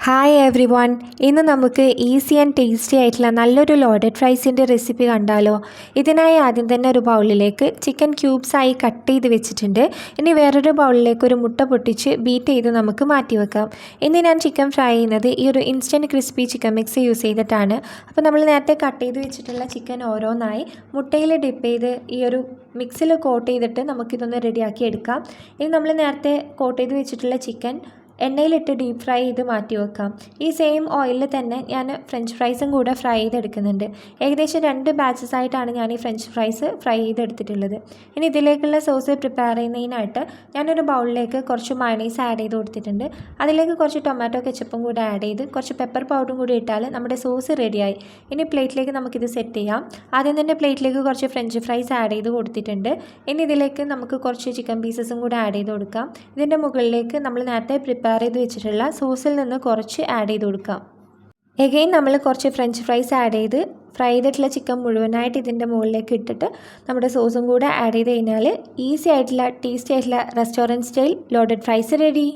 Hi every one. ഇന്ന് നമുക്ക് easy and tasty ആയിട്ടുള്ള നല്ലൊരു ലോഡഡ് ഫ്രൈസിൻ്റെ റെസിപ്പി കണ്ടാലോ. ഇതിനായി ആദ്യം തന്നെ ഒരു ബൗളിലേക്ക് ചിക്കൻ ക്യൂബ്സായി കട്ട് ചെയ്ത് വെച്ചിട്ടുണ്ട്. ഇനി വേറൊരു ബൗളിലേക്ക് ഒരു മുട്ട പൊട്ടിച്ച് ബീറ്റ് ചെയ്ത് നമുക്ക് മാറ്റി വെക്കാം. ഇനി ഞാൻ ചിക്കൻ ഫ്രൈ ചെയ്യുന്നത് ഈ ഒരു instant crispy chicken mix use ചെയ്തിട്ടാണ്. അപ്പോൾ നമ്മൾ നേരത്തെ കട്ട് ചെയ്ത് വെച്ചിട്ടുള്ള ചിക്കൻ ഓരോന്നായി മുട്ടയിൽ ഡിപ്പ് ചെയ്ത് ഈ ഒരു മിക്സിൽ കോട്ട് ചെയ്തിട്ട് നമുക്കിതൊന്ന് റെഡിയാക്കി എടുക്കാം. ഇനി നമ്മൾ നേരത്തെ കോട്ട് ചെയ്ത് വെച്ചിട്ടുള്ള ചിക്കൻ എണ്ണയിലിട്ട് ഡീപ്പ് ഫ്രൈ ചെയ്ത് മാറ്റി വെക്കാം. ഈ സെയിം ഓയിലിൽ തന്നെ ഞാൻ ഫ്രഞ്ച് ഫ്രൈസും കൂടെ ഫ്രൈ ചെയ്തെടുക്കുന്നുണ്ട്. ഏകദേശം 2 ബാച്ചസ് ആയിട്ടാണ് ഞാൻ ഈ ഫ്രഞ്ച് ഫ്രൈസ് ഫ്രൈ ചെയ്തെടുത്തിട്ടുള്ളത്. ഇനി ഇതിലേക്കുള്ള സോസ് പ്രിപ്പയർ ചെയ്യുന്നതിനായിട്ട് ഞാനൊരു ബൗളിലേക്ക് കുറച്ച് മയോണൈസ് ആഡ് ചെയ്ത് കൊടുത്തിട്ടുണ്ട്. അതിലേക്ക് കുറച്ച് ടൊമാറ്റോ കെച്ചപ്പും കൂടെ ആഡ് ചെയ്ത് കുറച്ച് പെപ്പർ പൗഡറും കൂടി ഇട്ടാൽ നമ്മുടെ സോസ് റെഡിയായി. ഇനി പ്ലേറ്റിലേക്ക് നമുക്കിത് സെറ്റ് ചെയ്യാം. ആദ്യം തന്നെ പ്ലേറ്റിലേക്ക് കുറച്ച് ഫ്രഞ്ച് ഫ്രൈസ് ആഡ് ചെയ്ത് കൊടുത്തിട്ടുണ്ട്. ഇനി ഇതിലേക്ക് നമുക്ക് കുറച്ച് ചിക്കൻ പീസസും കൂടെ ആഡ് ചെയ്ത് കൊടുക്കാം. ഇതിൻ്റെ മുകളിലേക്ക് നമ്മൾ നേരത്തെ പ്രിപ്പയർ ചെയ്ത് വെച്ചിട്ടുള്ള സോസിൽ നിന്ന് കുറച്ച് ആഡ് ചെയ്ത് കൊടുക്കാം. എഗെയിൻ നമ്മൾ കുറച്ച് ഫ്രഞ്ച് ഫ്രൈസ് ആഡ് ചെയ്ത് ഫ്രൈ ചെയ്തിട്ടുള്ള ചിക്കൻ മുഴുവനായിട്ട് ഇതിൻ്റെ മുകളിലേക്ക് ഇട്ടിട്ട് നമ്മുടെ സോസും കൂടെ ആഡ് ചെയ്ത് കഴിഞ്ഞാൽ ഈസി ആയിട്ടുള്ള ടേസ്റ്റി ആയിട്ടുള്ള restaurant style loaded fries ready.